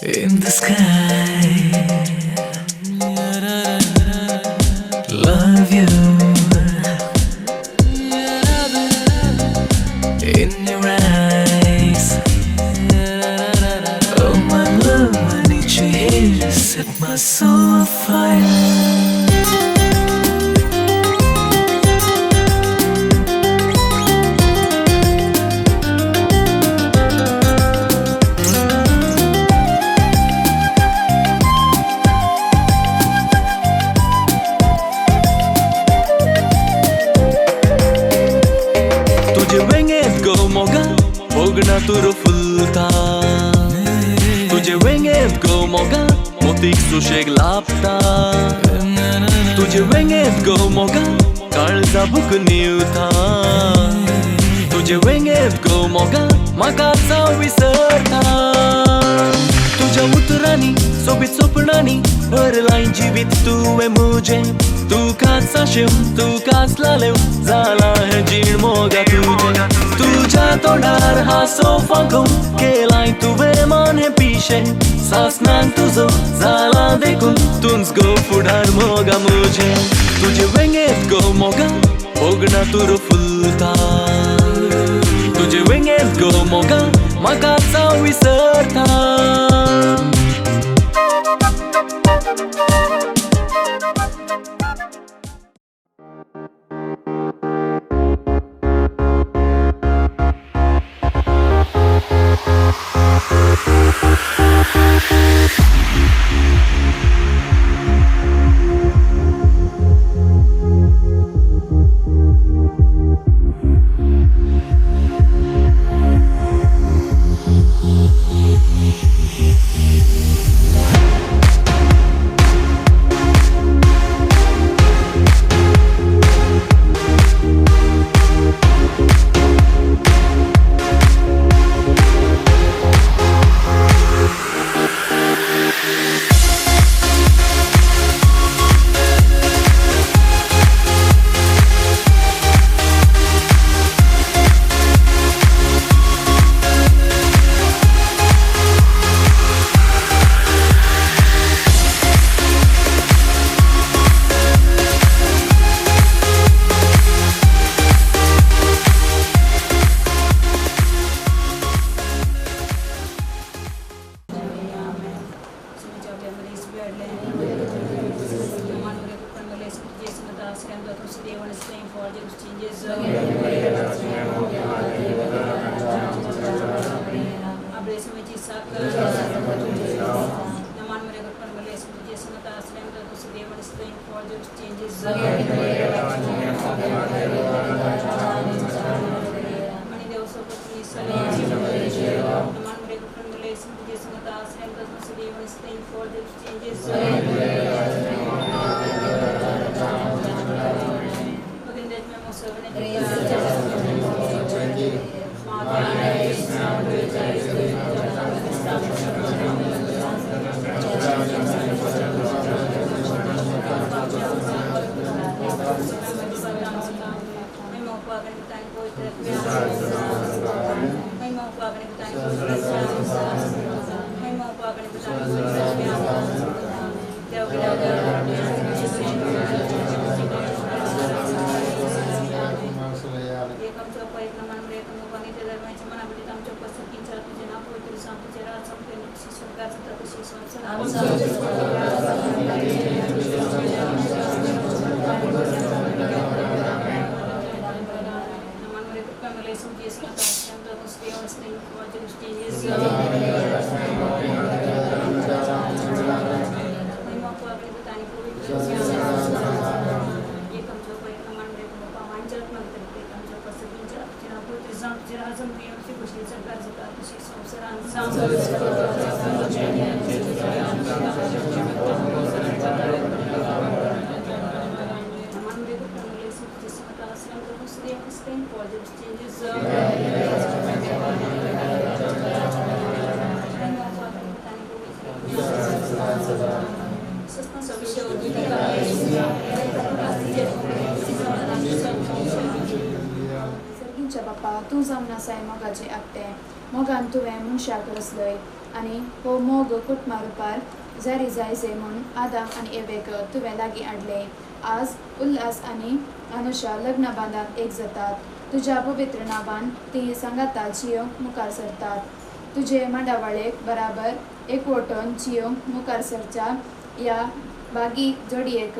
In the sky, love you. In your eyes, oh my love, I need you here. Set my soul on fire. Fogna turo fulta Tuझे वेंगेत गो मोगा मोतीक सुशेग लापता तुझे वेंगेत गो मोगा काळजा book निवता तुझे वेंगेत गो मोगा माका विसरता तुझ्या उतरांनी सोबीत स्वप्नांनी भरलाय जिवीत तुवें मुझे तू काच साशेव तू काच लालेव जाला हे जीण मोगा तुझे तुझ्या तोंडार हांसो फांको केलाय तुवें मन हे पिशे सासनान तुजो जाला देखून तुंच गो फुडार मोगा मुझे तुझे वेंगेत गो मोगा फोगना तुरो फुलता तुझे वेंगेत गो मोगा म्हाका विसरता Sergincia papa, tu zamna sai mogaci akte, mogam tu musia krslej, आनी हो मोग कुटुंबा रुपार जारी जायचे म्हूण आदाम आनी एवेक तुवें लागीं हाडले. आज उल्हास आनी अनुषा लग्न बांदाक एक जातात. तुज्या पवित्र नांवान ती सांगातात जियोंक मुखार सरतात. तुजे मांडावळेक बराबर एकवटून जियोंक मुखार सरच्या ह्या बागीक जोडयेक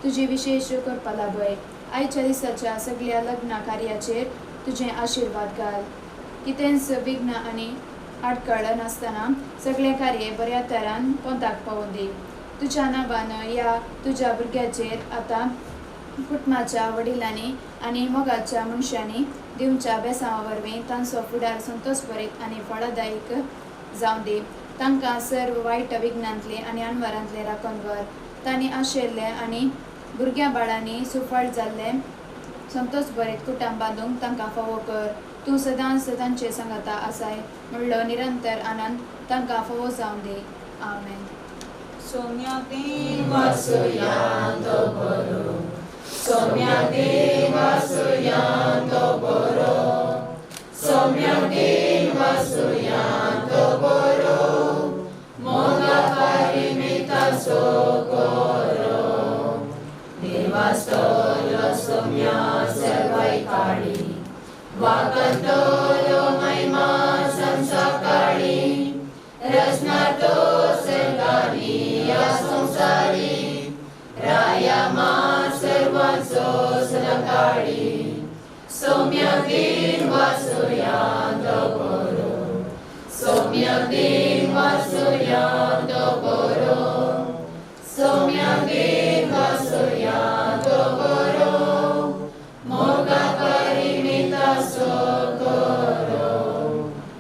तुजी विशेष करपा लाभय. आयच्या दिसाच्या सगळ्या लग्न कार्याचेर तुजें आशिर्वाद घाल. कितेंच विघ्न आनी आडखळ नासतना सगळे कार्य बऱ्या तरान पोंताक पावोवन दी. तुज्या नांवान ह्या तुज्या भुरग्याचेर आतां कुटुंबाच्या वडिलांनी आनी मोगाच्या मनशांनी दिवच्या बेसांवा वरवीं तांचो फुडार संतोश भरीत आनी फळदायीक जावं दी. तांकां सर्व वायट विघ्नांतले आनी अणवारांतले राखण व्हर. तांणी आशिल्ले आनी भुरग्या बाळांनी सुफळ जाल्ले संतोश भरीत कुटुंब बांदूंक तांकां फावो कर. तूं सदांच तांचे सांगाता आसाय म्हणलो निरंतर आनंद तांकां फावो जावं दी. आमेन. Somyatin vasayanto boro, Somyatin vasayanto boro, Somyatin vasayanto boro, Moga parimita sokoro, Devastolo somya servai kali, Vakantolo maima sansakali, Rasnato sergani संसारी रायामा सर्वांचो सदाकाळी सौम्यदीन वासुयांतो बरो सौम्यदीन वासुयांतो बरो सौम्यदीन वासुयांतो बरो मोगा परिमिता सोकरो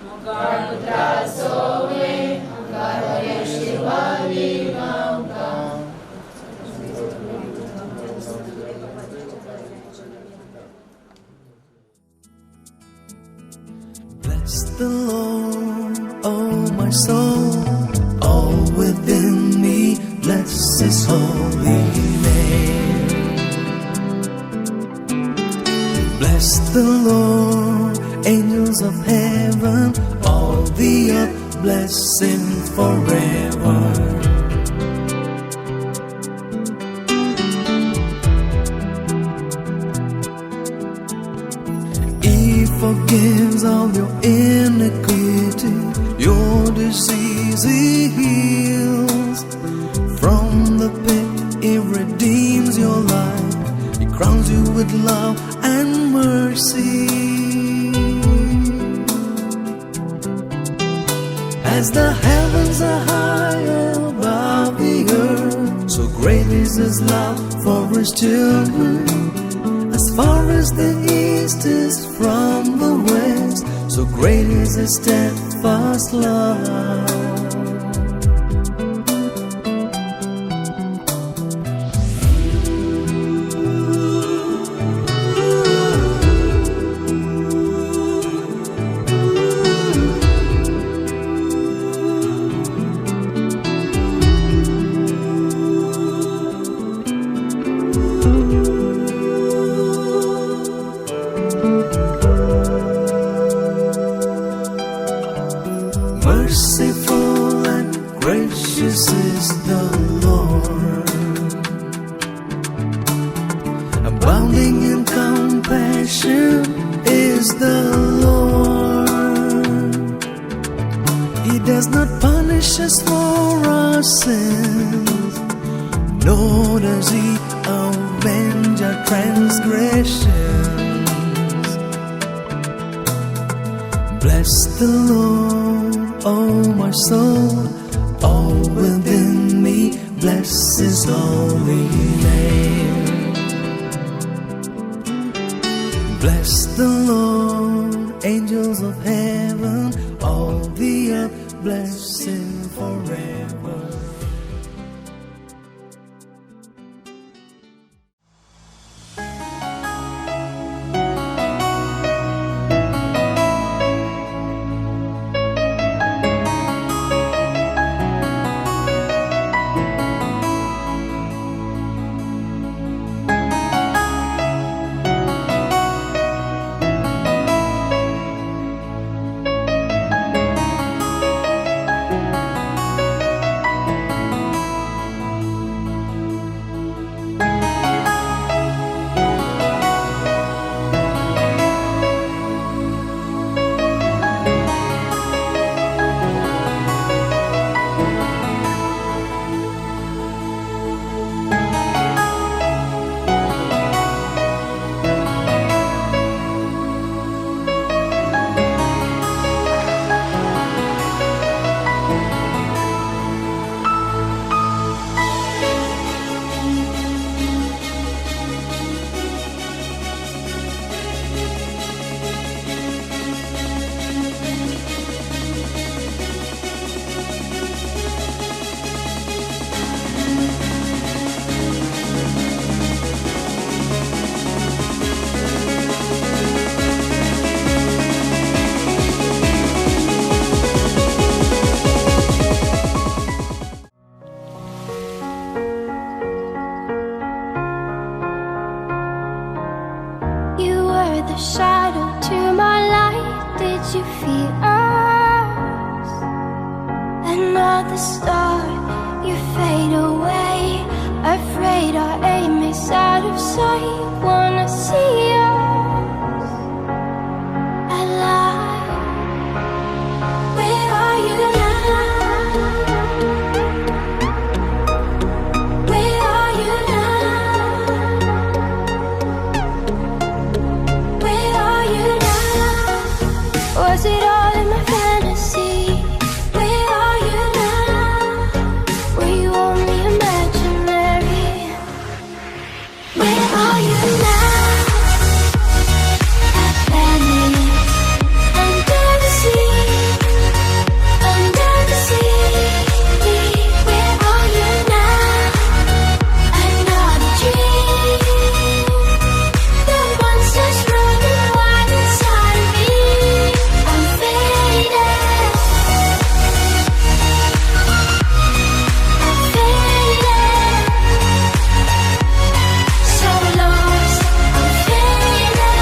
मोगा पुत्रा सोवे अंगारो यशिवाली Bless the Lord, oh my soul, all within me, bless His holy name. Bless the Lord, angels of heaven, all the earth, bless Him forever. Forgives all your iniquity, your disease He heals. From the pit He redeems your life, He crowns you with love and mercy. As the heavens are high above the earth, so great is His love for His children. As far as the east is from the west, so great is His steadfast love. Merciful and gracious is the Lord, abounding in compassion is the Lord. He does not punish us for our sins, nor does He avenge our transgressions. Bless the Lord, oh my soul, all within me, bless His holy name. Bless the Lord, angels of heaven, all the earth, bless Him forever. at the start, you fade away. Afraid our aim is out of sight. Wanna see us alive. Where are you now? Where are you now? Where are you now? Was it all in my fantasy? Where are you now? Were you only imaginary? Where are you now? Under the sea, under the sea. Where are you now? Another dream. The monsters running wild inside of me. I'm faded. I'm faded. So lost. I'm faded.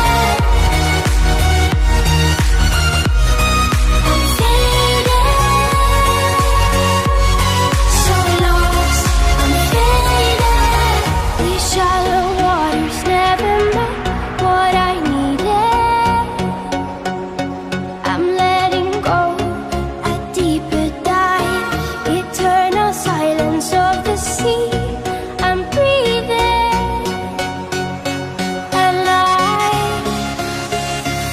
I'm faded. So lost. I'm faded. These shallow waters never met what I needed. I'm letting go a deeper dive. Eternal silence of the sea. I'm breathing alive.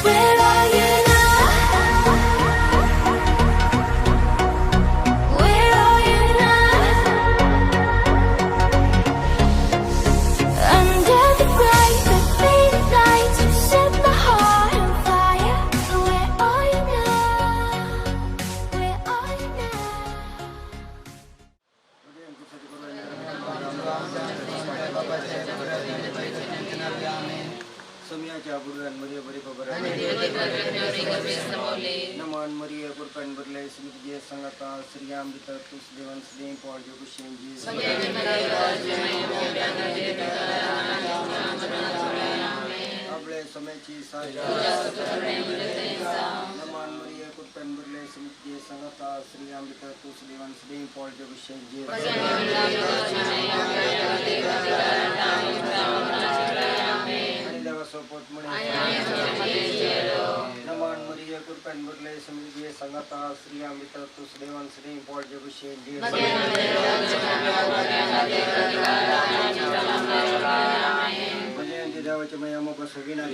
Where are you now? Where are you now? Under the bright, the faded lights, you set my heart on fire. Where are you now? Where are you now? Samiacha Buruan Maria Baripabara Naman Maria Kurpan Burle Smithia Sangata Sriam Vitatus Devans Dame Paul Yokushinji Able Samechi Saja Naman Maria Kurpan Burle Smithia Sangata Sriam Vitatus Devans Dame Paul Yokushinji Sopot Muni Naman Maria Kurpan Burle Samidhi Sangata Sri Amita Tusdevan Sri Paul Jabushin Majan Jidava Chamayama Pasavina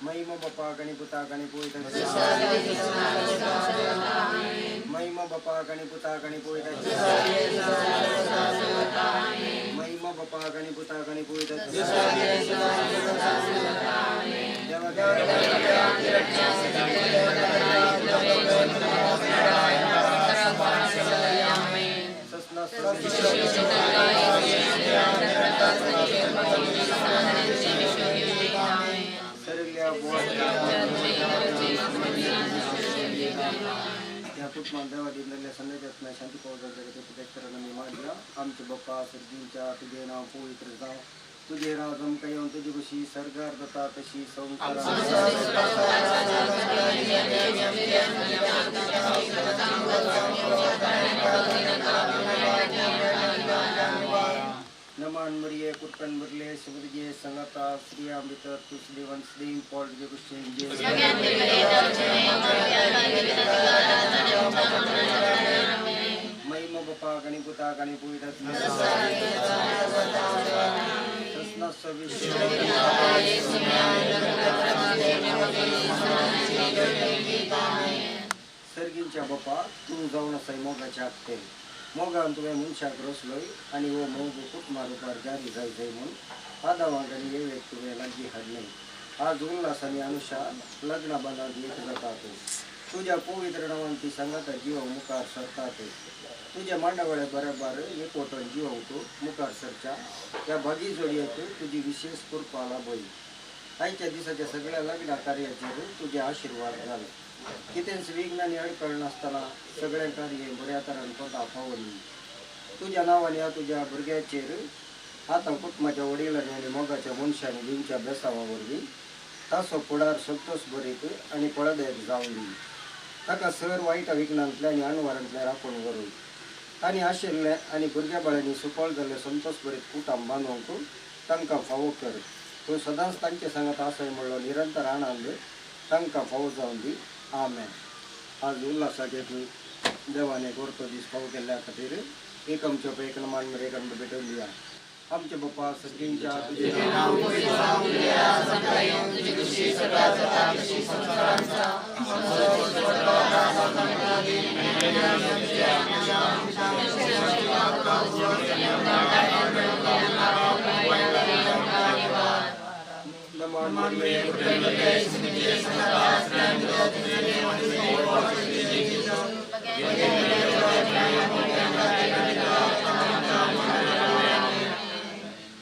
Mahima Bapa Kani Puta Kani Puita Mahima Bapa Kani Puta Kani Puita Mahima Bapa Kani Puta Kani Puita कुटुंब देवादिंदल्या संदेशातल्या शांती पावसाच्या प्रत्येकाला मी माझ्या आमचे बाप्पा सर्दींच्या तुझे नाव पवित्र जाव तुझे राजम काही तुझी कशी सरकार दत्ता तशी संसार Naman Maria Kurpan Burle Subhije Sangata Sri Amrita Tusdevan Sri Paul Jagushinji Mahima Bapa Kani Puta Kani Puita Sasna Savish Sergincha Bapa Tu Zauna Sai Moga Chakte Moga Antume Muncha Grosloy आणि वो मोगू खूप मारुपार जारी जायचंय म्हणून आधा वागणी ये व्यक्ती वेळाची हड नाही आज उल्हासाने अनुषा लग्न बांधात येत जातात तुझ्या पवित्र नावांची संगत जीव मुखार सरतात तुझ्या मांडवळ्या बरोबर एक ओटण जीव होतो मुखार सरच्या त्या भागी जोडी येतो तुझी विशेष कृपाला बळी आईच्या दिवसाच्या सगळ्या लग्न कार्याचे तुझे आशीर्वाद झाले कितेंच विघ्नांनी अडकळ नासतना सगळें कार्य बऱ्या तरेन कोता पावली. तुज्या नांवान ह्या तुज्या भुरग्याचेर आतां कुटुंबाच्या वडिलांनी आनी मोगाच्या मनशांनी दिवच्या बेसावा वरवीं ताचो फुडार संतोष भरीत आनी पळदेक जावं दी. ताका सर वायट विघ्नांतल्या आनी अणवारांतल्या राखून व्हरून तांणी आशिल्ले आनी भुरग्या बाळांनी सुकळ जाल्ले संतोष भरीत कुटाम बांदूंक तांकां फावो कर. तूं सदांच तांचे सांगात आसय म्हणलो निरंतर आनंद तांकां फावो जावन दी. आमेन. आज उल्हासाक एक देवाने करतो दीस फावो केल्ल्या खातीर एक आमच्या पैकन मान मेरे एक आमकां भेटून दिया. आमचे बाप्पा सगळींच्या तुझे नाव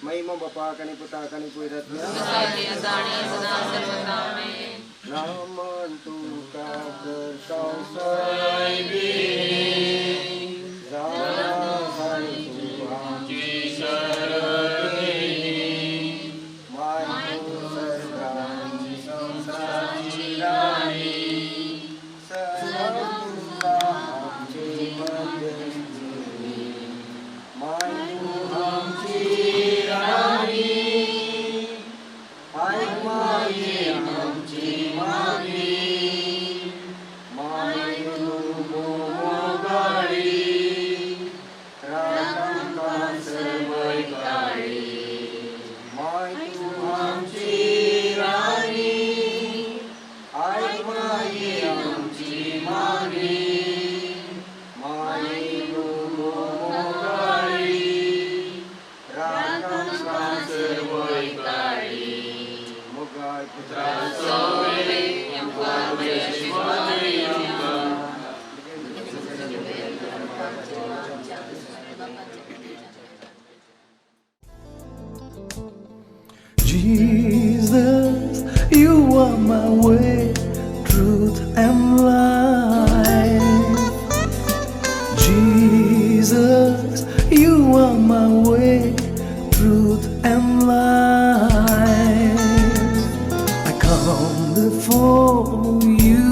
महिमा बापा कणी पुता कणी पुरत नामन तू का करता साईबी जाना हाय तू आमची शरणी माय तू सर्वांची संसाराची राणी सर्वपुरा आमची मध्यस्थी माय तू आमची Jesus, you are my way, truth and life. Jesus, you are my way, truth and life. I come before you,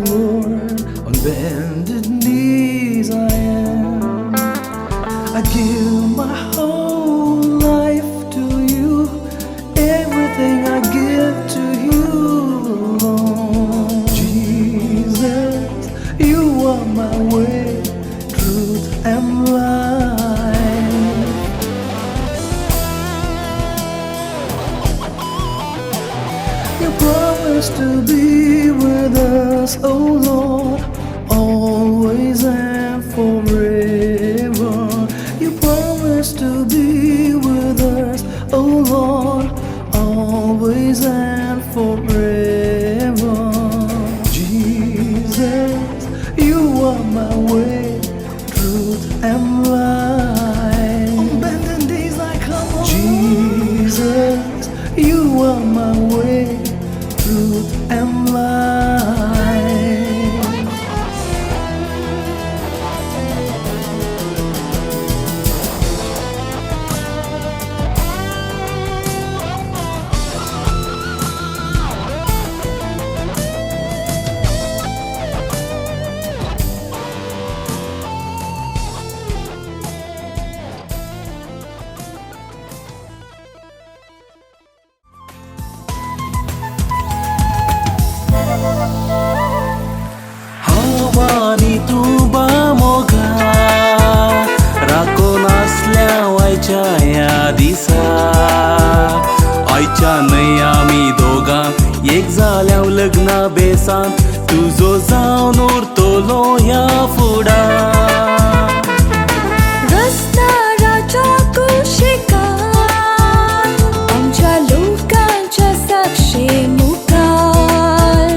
Lord, on bended knees I am. I give my whole life to you, everything I give to you, Lord. Jesus, you are my way, truth and life. You promised to be with us, oh Lord, always and forever. You promised to be with us, oh Lord, always and forever. Jesus, you are my way, truth and life. On bended knees I come, oh Jesus, you are my way, truth and life. हवानी तुबा Moga राखो नासल्या वायच्या या दिसा आयच्या न्हय आमी दोगां एक जाल्या लग्ना बेसान तुजो जावन उरतलो ह्या फुडार रस्त्याच्या कुशिकार आमच्या लोकांच्या साक्षी मुखार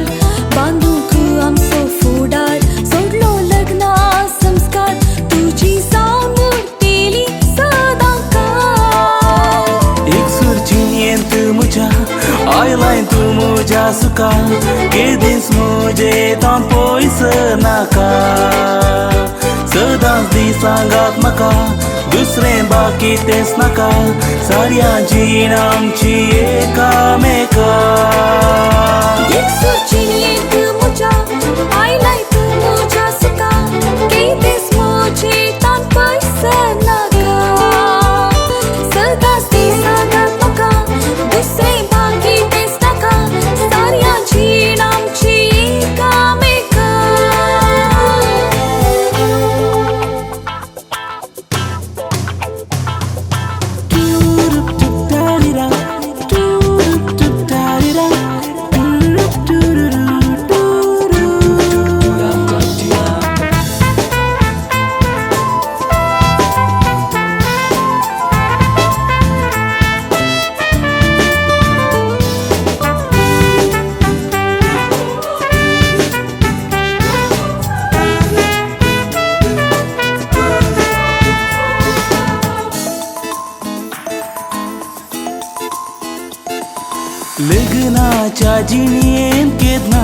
बांदूक आमचो फुडार सोडलो लग्ना संस्कार तुजी जावन उरतेली सदां काळ एक सुरची येंत म्हज्या आयलाय तूं म्हज्या सुखार गिर्दीस म्हज्या मोजेतान पयस नाका सदांच दिसांगात म्हाका दुसरें बाकी तेंच नाका साऱ्या जीण आमची एकामेका एकसुरचिनी एक मुजा आयलाय तू मुजा सुका केदेस मुजे तान पयस नाका सदांच दिसांगात म्हाका दुसरें बाकी तेंच नाका साऱ्या जीण आमची एकामेका लग्नाच्या जिणयेन केदना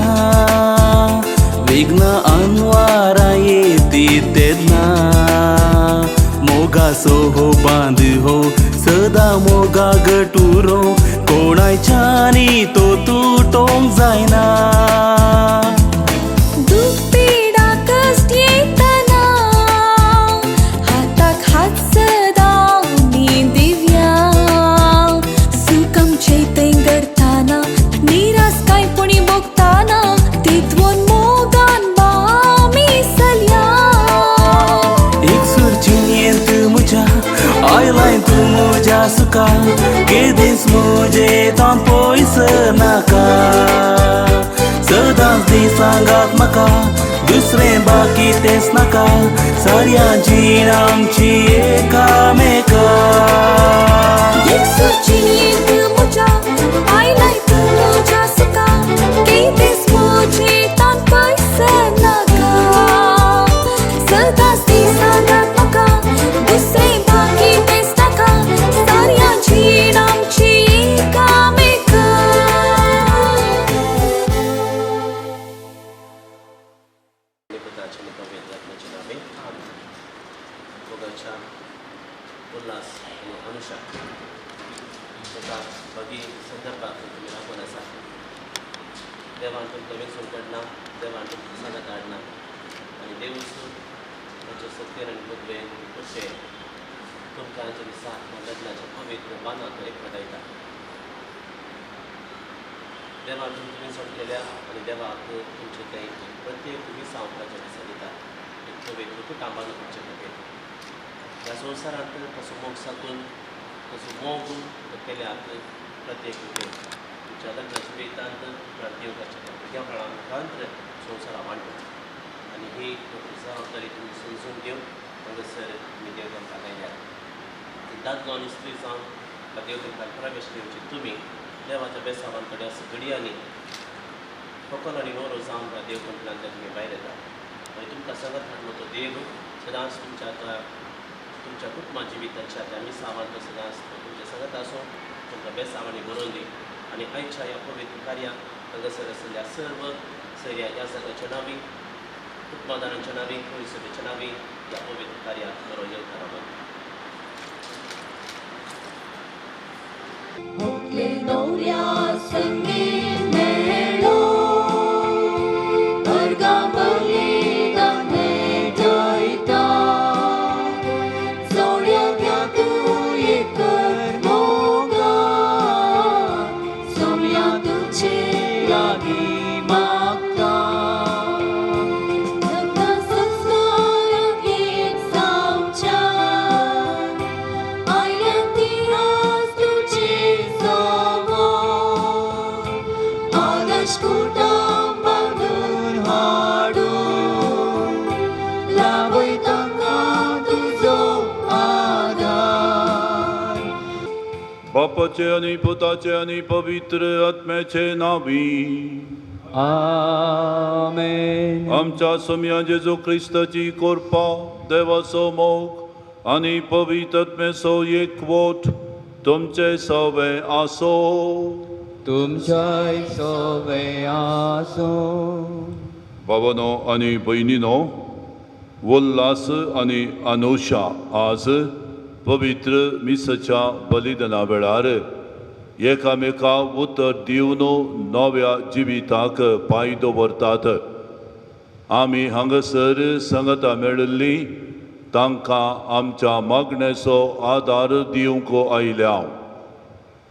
विघ्न अनवारा येती तेदना मोगा सोहो बांद हो सदा मोगा गटुरो कोणाच्यानी तो तुटोंक जायना दूख पीडा कष्ट येतना हाताक हात सदां नी दिव्या सुखम चैतन्य करताना निरास कांयपणी भोगताना तितवोन मोगान बामी सल्या एक सुरचिनियंत मुजा आयलाय तू मुजा सुका केदीस मोजेतान पयस नाका सदांच दिसांगात म्हाका दुसरें बाकी तेंच नाका साऱ्या जीण आमची एकामेका एकसुरचिनी एक मुजा आयलाय तू मुजा सुका केदेस मुजे तान पयस नाका सदांच दिसांगात म्हाका दुसरें बाकी तेंच नाका साऱ्या जीण आमची एकामेका निपुताचे निपवेदनाचे नावे दोघांच्या उल्हास आणि अनुषा एका बगी संदर्भात तुम्ही राखून आसा देवान तुमकां वेचून काडना देवान तुमकां सांगात हाडना आनी देवूच ताच्या सत्तेन आनी बुदवेन कशें तुमकां हाच्या दिसाक लग्नाच्या पवित्र बांदांत एक घडयता देवान तुमकां वेचून केल्या आनी देवाक तुमचे ते प्रत्येक विसावपाच्या दिसा दिता एक पवित्र कुटुंबान तुमचे खातीर ह्या संवसारांत कसो मोग साकून कसो मोग केल्याक प्रत्येक तुमच्या लग्नाच्या वेतांत देव करचे भुरग्या फळां मुखांत संवसारा मांडटा आनी ही जबाबदारी तुमी समजून घेवन हांगासर तुमी देव तुमकां लायल्यात दादलो आनी स्त्री जावन देव तुमकां प्रवेश घेवची तुमी देवाच्या बेसावान कडेन असो घडयांनी फकत आनी नवरो जावन देव कंपनांत तुमी भायर येता आनी तुमकां सांगत हाडलो तो देव सदांच तुमच्या कुटुंबा जिविताच्या त्या मिसावान तो सदांच तुमच्या सांगत आसूं तुमकां बेसावांनी भरोवन दी आनी आयच्या ह्या पवित्र कार्याक हांगासर आशिल्ल्या सर्व सैर्या ह्या सगळ्याच्या नांवी कुटुंबदारांच्या नांवी सभेच्या नांवी ह्या पवित्र कार्याक बरो येवकार आमन बापाचे आणि पुताचे आणि पवित्र आत्म्याचे नावी आमेन. आमच्या सम्या जेजू ख्रिस्ताची कृपा देवाचो मोग आणि पवित्र आत्म्याचो एकवट तुमचे सवे आसो. तुमच्या सवे आसो. भावानो आनी भयणीनो, उल्हास आनी अनुषा आज पवित्र मिसाच्या बलिदाना वेळार एकामेकाक उतर दिवन नव्या जिविताक पांय दवरतात. आमी हांगासर संगता मेळिल्ली तांकां आमच्या मागणेचो आदार दिवंक आयल्या.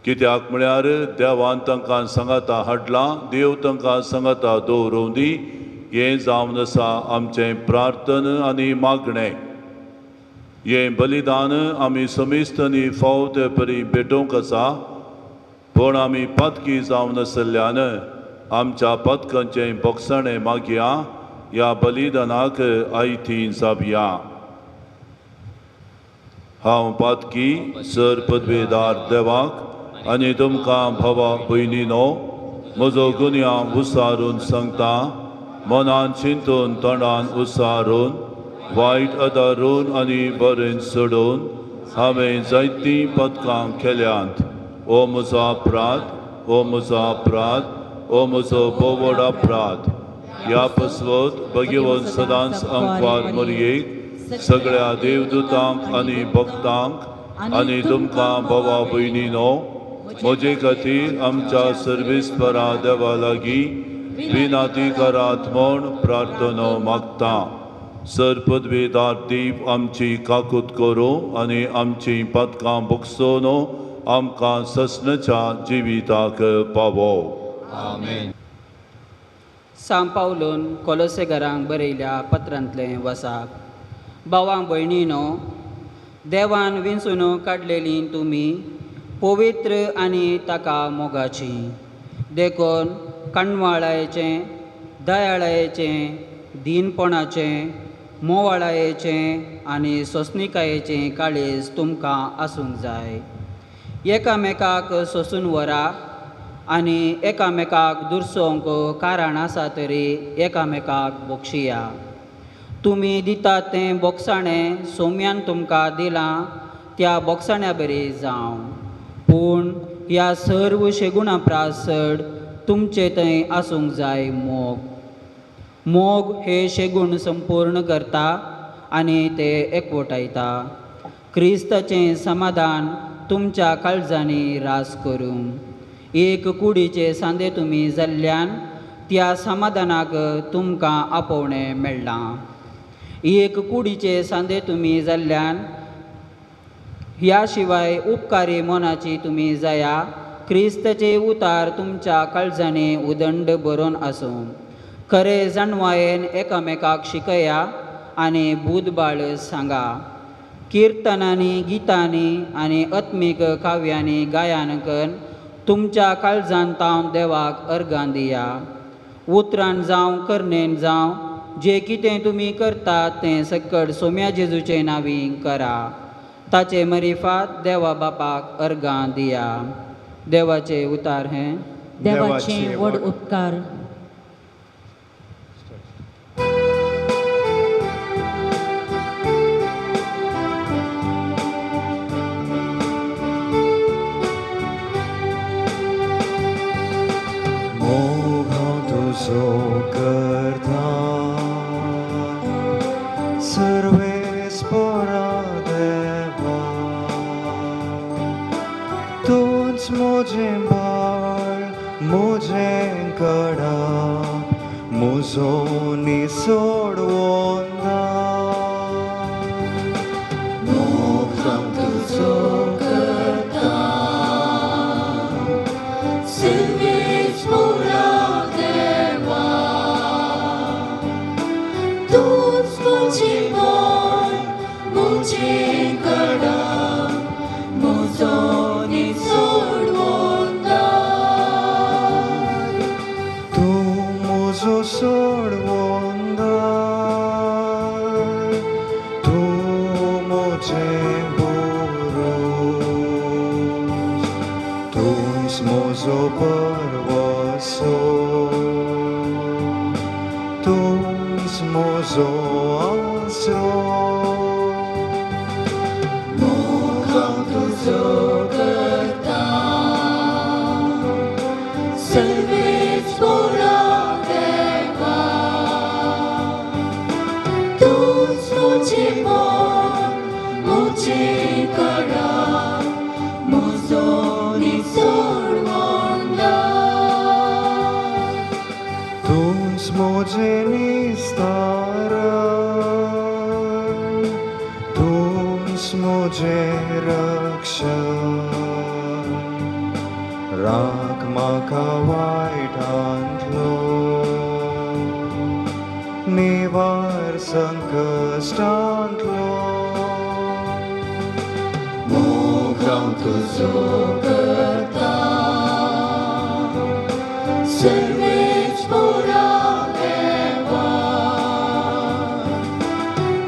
कित्याक म्हळ्यार देवान तांकां संगता हाडलां, देव तांकां संगता दवरूं दी, हें जावन आसा आमचें प्रार्थन आनी मागणें. हें बलिदान आमी समेस्त आनी फावत परी भेटोवंक आसा, पूण आमी पातकी जावन आसल्यान आमच्या पातकांचें बोगसणें मागया, ह्या बलिदानाक आयतीं जावया. हांव पातकी सर पदवेदार देवाक आनी तुमकां भावा भयणीनो म्हजो गुन्या उसारून सांगता, मनान चिंतून तोंडान उसारून वायट आदारून आनी बरें सोडून हांवें जायतीं पदकां केल्यांत. ओ म्हजो अपराध, ओ म्हजो अपराध, ओ म्हजो बोवड अपराध. ह्या पसवत भगवंत सदांच आमकां मरयेक, सगळ्या देवदूतांक आनी भक्तांक आनी तुमकां भावा भयणीनो म्हजे खातीर आमच्या सर्वेस्परा देवा लागीं विनाधिकारांत म्हूण प्रार्थनो मागता. सर पदवेदार देव आमची काकूत करूं आनी आमची पदकां भोगसून आमकां ससनाच्या जिविताक पावो. आमेन. सांब पावलोन कोलोसेकारांक बरयल्या पत्रांतलें वसाक. भावां भयणीनो, देवान विंचून काडलेलीं तुमी पवित्र आनी ताका मोगाचीं. देखून कणवाळायेचें, दयाळायेचें, दीनपणाचें, मोवाळायेचें आनी सोंसणिकायेचें काळीज तुमकां आसूंक जाय. एकामेकाक सोंसून व्हरा आनी एकामेकाक दुरसोवंक कारण आसा तरी एकामेकाक बक्षिया. तुमी दितात तें बोगसाणें सौम्यान तुमकां दिलां त्या बोगसाण्या बरी जावं. पूण ह्या सर्व शेगुणां प्रास चड तुमचे थंय आसूंक जाय मोग. मोग हे शेगूण संपूर्ण करता आनी ते एकवटायता. क्रिस्ताचें समाधान तुमच्या काळजांनी रास करूं. एक कुडीचे सांदे तुमी जाल्ल्यान त्या समाधानाक तुमकां आपोवणें मेळ्ळां. एक कुडीचे सांदे तुमी जाल्ल्यान ह्या शिवाय उपकारी मनाची तुमी जाया. क्रिस्ताचे उतार तुमच्या काळजांनी उदंड बरोवन आसूं. खरे जाणवायेन एकामेकाक शिकया आनी बुधबाळ सांगा. किर्तनांनी, गितांनी आनी आत्मीक काव्यांनी गायन करून तुमच्या काळजान तावन देवाक अर्गां दिया. उतरान जावं करणेन जावं जें कितें तुमी करतात तें सकट सोम्या जेजूचे नांवी करा. ताचे मरिफात देवा बापाक अर्गां दिया. देवाचे उतार हें देवाचे व्हड उपकार. मोग हांव तुजो करता, सर्वेस्परा देवा. तूंच म्हजें बाळ, म्हजें कडा, म्हजो निसोडवंदा. मोग हांव तुजो करता, सर्वेस्परा देवा. तूंच म्हजें बाळ, म्हजें कडा, म्हजो सोडवंदार. तूं म्हजें बोरोस, तूंच म्हजो परवसो, तूंच म्हजो आसरो. मोग हांव तुजो करता, सर्वेस्परा देवा. माझे निस्तारण, तूच मुझे रक्षण. राख म्हाका वायटांतलो, निवार संकश्टांतलो. मोग हांव तुजो करता, सर्वेच बरा देवा.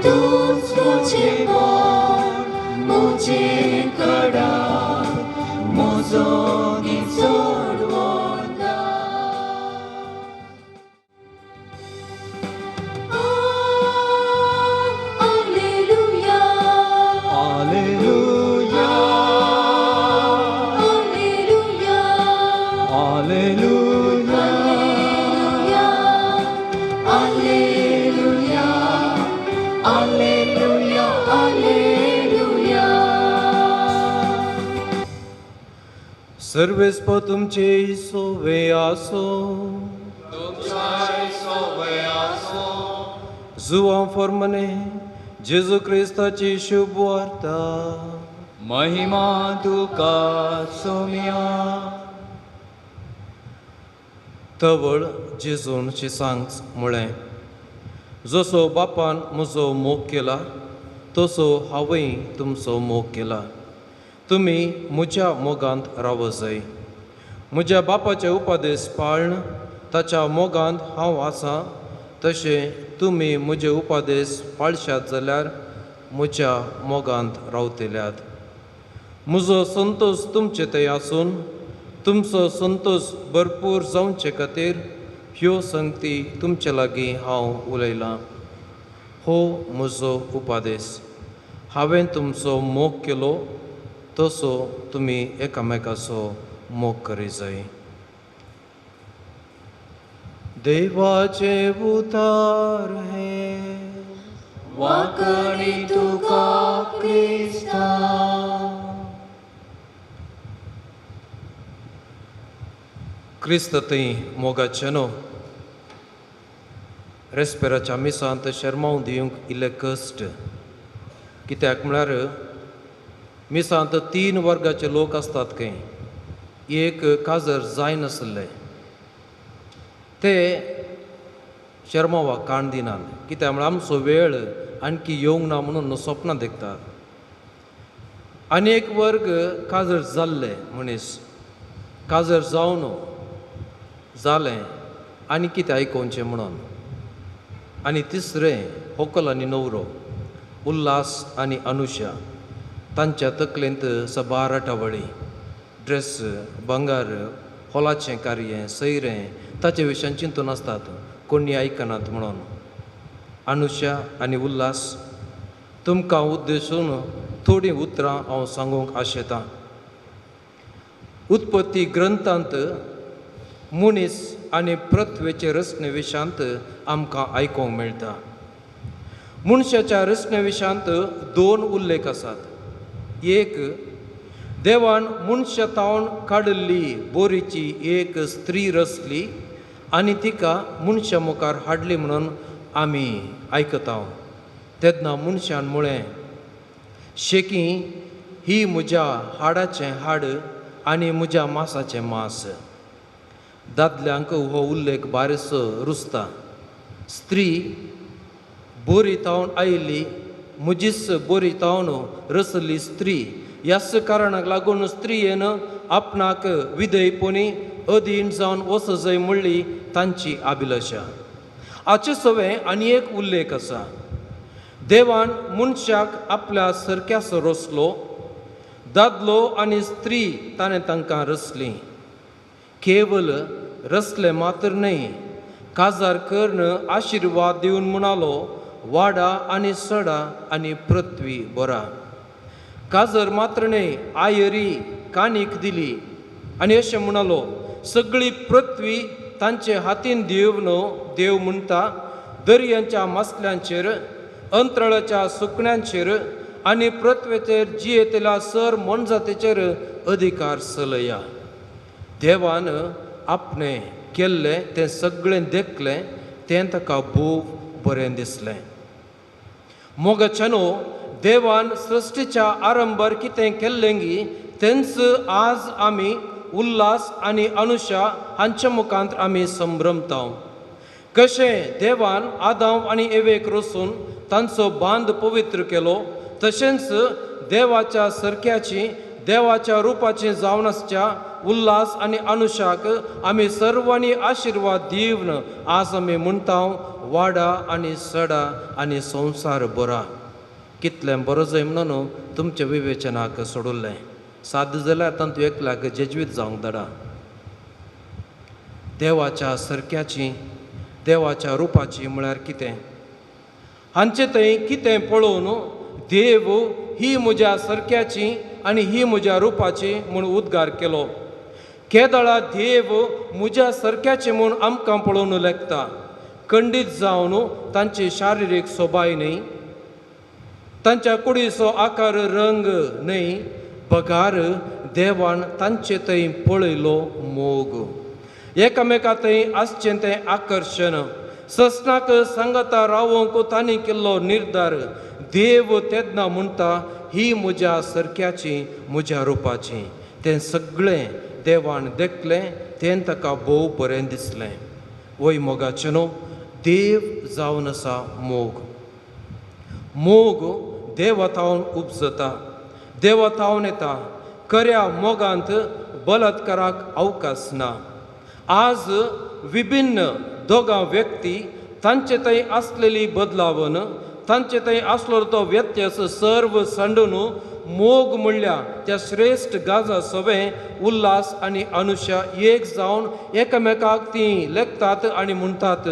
तूच मुझे बोल, मुझे कडा, म्हजो निचोड वता. Alleluia, Alleluia, Alleluia, Alleluia, Alleluia, Alleluia, Alleluia. सर्वेस्प तुमचे सोवे आसो, जुवां फॉर्मने जेजू क्रिस्ताची शुभ वार्ता. महिमा तुका सोमिया. तवळ जेजूनची सांग म्हळें, जसो बापान म्हजो मोग केला तसो हांवय तुमचो मोग केला. तुमी म्हज्या मोगांत राव जाय. म्हज्या बापाचे उपादेश पाळण ताच्या मोगांत हांव आसां, तशें तुमी म्हजे उपादेश पाळशात जाल्यार म्हज्या मोगांत रावतल्यात. म्हजो संतोश तुमचे थंय आसून तुमचो संतोश भरपूर जावचे खातीर ह्यो संगती तुमचे लागीं हांव उलयलां. हो म्हजो उपादेश. हांवें तुमचो मोग केलो तसो तुमी एकामेकाचो मोग करी जाय. देवाचे उतार हे वाकडी तुका क्रिस्ता. क्रिस्त थंय मोगाचे न्हू. रेस्पेराच्या मिसांत शर्माव दिवंक इल्ले कश्ट. कित्याक म्हळ्यार मिसांत 3 वर्गाचे लोक आसतात खंय. एक काजर जायनासले ते शर्मावाक काण दिनात. कित्याक म्हळ्यार आमचो वेळ आणकी येवंक ना म्हणून सपनां देखतात. आनी एक वर्ग काजर जाल्ले मनीस. काजर जावन जालें आनी कितें आयकोवचें म्हणून. आनी तिसरें व्हंकल आनी न्हवरो, उल्हास आनी अनुषा. तांच्या तकलेंत सबार आटावळी, ड्रेस, भंगार, हॉलाचें कार्य, सैरें, ताचे विशयान चिंतून आसतात कोणी आयकनात म्हणून. अनुषा आनी उल्हास, तुमकां उद्देशून थोडीं उतरां हांव सांगूंक आशेतां. उत्पत्ती ग्रंथांत मनीस आनी पृथ्वेचे रचने विशयांत आमकां आयकोंक मेळटा. मनशाच्या रचने विशयांत 2 उल्लेख आसात. एक, देवान मनशातावन काडिल्ली बोरीची एक स्त्री रचली आनी तिका मनशा मुखार हाडली म्हणून आमी आयकता. तेन्ना मनशान म्हळें, शेकी ही म्हज्या हाडाचें हाड आनी म्हज्या मांसाचें मांस. दादल्यांक हो उल्लेख बारीसो रुचता. स्त्री बोरी तावन आयिल्ली, म्हजीच बोरी तावन रचली स्त्री. ह्याच कारणाक लागून स्त्रियेन आपणाक विधेयपणी अधीन जावन वच जाय म्हणली तांची अभिलाशा. हाचे सवे आनी एक उल्लेख आसा. देवान मनशाक आपल्या सारक्यासो रचलो. दादलो आनी स्त्री ताणें तांकां रचली. केवल रचले मात्र न्हय, काजार कर्ण आशिर्वाद दिवन म्हणालो, वाडा आनी सडा आनी पृथ्वी बरा. काजर मात्र न्हय, आयरी कानीक दिली आनी अशें म्हणालो, सगळी पृथ्वी तांचे हातीन दिवनो देव म्हणटा. दर्यांच्या मसल्यांचेर, अंतराळाच्या सुकण्यांचेर आनी पृथ्वेचेर जियेतल्या सर मनजातीचेर अधिकार चलया. देवान आपणें केल्लें तें सगळें देखलें तें ताका खूब बरें दिसलें. मोगाच्यानो देवान सृश्टीच्या आरंभार कितें केल्लें गी तेंच आज आमी उल्हास आनी अनुषा हांच्या मुखांत आमी संभ्रमता. कशें देवान आदाम आनी एवेक रचून तांचो बांद पवित्र केलो, तशेंच देवाच्या सरक्याची देवाच्या रुपाची जावन आसच्या उल्हास आनी अनुशाक आमी सर्वांनी आशिर्वाद दिवन आज आमी म्हणटा वाडा आनी सडा आनी संवसार बरा. कितलें बरो जाय म्हणून तुमच्या विवेचनाक सोडुल्लें. साद जाल्यार तांतूं एकल्याक जेजवीत जावंक धाडा. देवाच्या सरक्याची देवाच्या रुपाची म्हळ्यार कितें? हांचे थंय कितें पळोवन देव ही म्हज्या सरक्याची आनी ही म्हज्या रुपाची म्हूण उद्गार केलो. केदळा देव म्हज्या सरक्याचे म्हूण आमकां पळोवन लेखता. खंडीत जावन तांची शारिरीक सोबाय न्ही, तांच्या कुडीचो आकार रंग न्ही, पगार देवान तांचे थंय पळयलो मोग. एकामेका थंय आसचें तें आकर्शण, ससनाक सांगता रावोंक तांणी केल्लो निर्धार. देव तेन्ना म्हणटा ही म्हज्या सरक्याची म्हज्या रुपाची. तें सगळें देवान देखलें, तें ताका भोव बरें दिसलें. वय मोगाचेनो, देव जावन आसा मोग. मोग देवतावन उपजता, देवतावन येता. खऱ्या मोगांत बलात्काराक अवकाश ना. आज विभिन्न दोगां व्यक्ती तांचे थंय आसलेली बदलावन, तांचे थंय आसलो तो व्यत्यास सर्व सांडून मोग म्हणल्या त्या श्रेश्ठ गाजा सवें उल्हास आनी अनुषा एक जावन एकामेकाक ती लेखतात आनी म्हणटात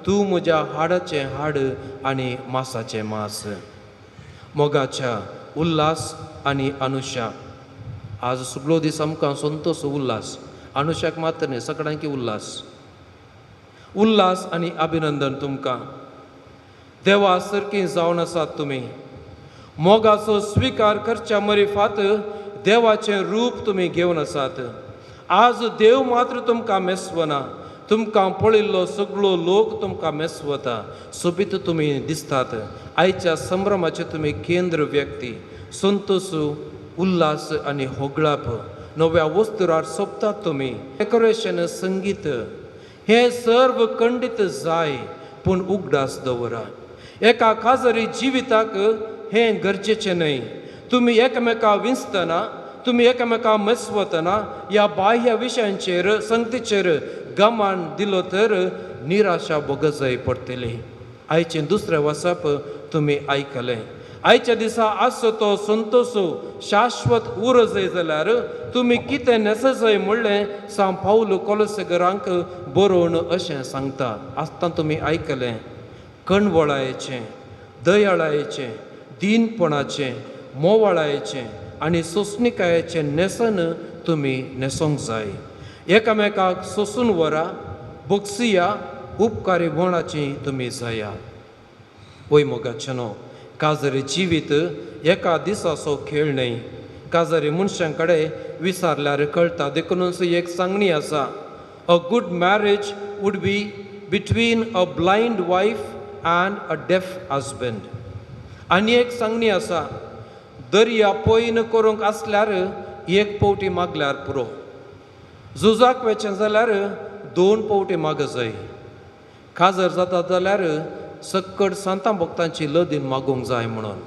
तूं म्हज्या हाडाचें हाड आनी मांसाचें मांस. मोगाच्या उल्हास आनी अनुषा. आज सगळो दीस आमकां संतोश उल्हास, अनुशाक मात्र न्ही, सगळ्यांकी उल्हास. उल्हास आनी अभिनंदन तुमकां. देवा सारकी जावन आसात तुमी. मोगाचो स्विकार करच्या मरिफात देवाचें रूप तुमी घेवन आसात. आज देव मात्र तुमकां मेसवना, तुमकां पळयल्लो सगळो लोक तुमकां मेसवता. सोबीत तुमी दिसतात. आयच्या संभ्रमाचे तुमी केंद्र व्यक्ती. संतोष, उल्हास आनी होगळाप नव्या वस्तुरार सोंपतात तुमी. डेकोरेशन, संगीत हे सर्व खंडीत जाय, पूण उगडास दवरा. एका खाजरी जिविताक हें गरजेचें न्हय. तुमी एकामेका विंचतना, तुमी एकामेका मेसवतना ह्या बाह्य विशयांचेर संगतीचेर गमान दिलो तर निराशा भोगजय पडटली. आयचें दुसरें वचप तुमी आयकलें. आयच्या दिसा आसचो तो संतोश शाश्वत उर जाय जाल्यार तुमी कितें नेसा जाय म्हणलें सांग पावल कोलोसेगरांक बरोवन अशें सांगता. आसतना तुमी आयकलें. कणवळायेचें, दयाळायेचें, दीनपणाचें, मोवाळायेचें आनी सोंसणिकायेचें नेसन तुमी नेसोंक जाय. एकामेकाक सोंसून व्हरा, बोगसिया, उपकारी भोणाची तुमी जाया. वय मोगाचेनो, काजरी जिवीत एका दिसाचो खेळ न्हय. काजरी मनशां कडेन विचारल्यार कळटा. देखूनच एक सांगणी आसा, a good marriage would be between a blind wife and अ डेफ हजबंड. आनी एक सांगणी आसा, दर्या पयन करूंक आसल्यार एक पावटी मागल्यार पुरो. झुजाक वचचें जाल्यार 2 पावटी माग जाय. काजर जाता जाल्यार सक्कड सांता भक्तांची लदीन मागूंक जाय म्हणून.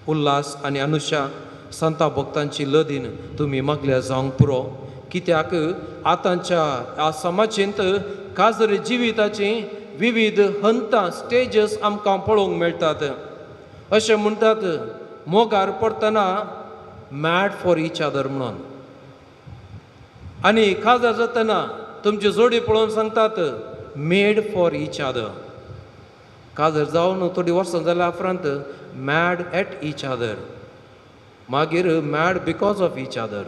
उल्हास आनी अनुषा सांता भक्तांची लदीन तुमी मागल्या जावंक पुरो. कित्याक आतांच्या समाजींत काजर जिविताची विविध हंतां, स्टेजस आमकां पळोवंक मेळटात. अशें म्हणटात मोगार पडटना मॅड फॉर ईच अदर म्हणून. आनी काजर जातना तुमची जोडी पळोवन सांगतात मेड फॉर ईच अदर. काजर जावन थोडीं वर्सां जाल्या उपरांत मॅड एट ईच अदर, मागीर mad because of each other.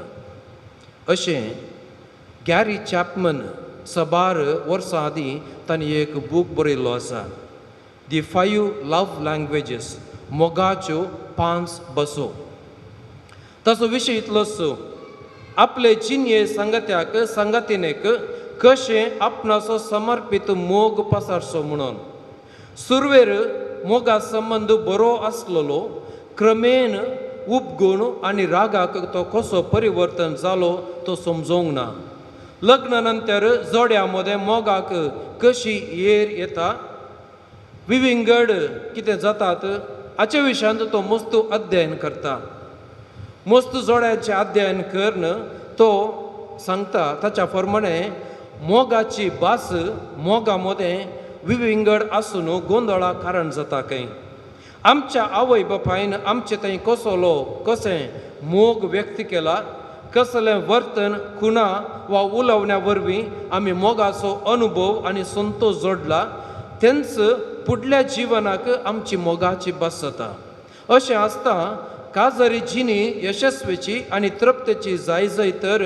अशें गॅरी चॅपमन सबार वर्सां आदीं तांणी एक बूक बरयल्लो आसा, दी 5 लव्ह लँग्वेजीस, मोगाच्यो 5 बसो. ताचो विशय इतलोच, आपले जिन्ये संगत्याक, संगतीनेक कशें आपणाचो समर्पीत मोग पसारचो म्हणून. सुरवेर मोगा संबंद बरो आसलेलो क्रमेन उपगूण आनी रागाक तो कसो परिवर्तन जालो तो समजोंक ना. लग्ना नंतर जोड्या मदें मोगाक कशी येर येता, विविंगड कितें जातात हाचे विशयांत तो मस्त अध्ययन करता. मस्त जोड्याचें अध्ययन करून तो सांगता ताच्या प्रमाणे मोगाची भास मोगा मदें विविंगड आसून गोंदळा कारण जाता खंय. आमच्या आवय बापायन आमचे थंय कसलो कशें मोग व्यक्त केला, कसलें वर्तन खुणा वा उलोवण्या वरवीं आमी मोगाचो अनुभव आनी संतोश जोडला, तेंच फुडल्या जिवनाक आमची मोगाची भास जाता. अशें आसता काजरी जिणी यशस्वीची आनी तृप्तेची जाय तर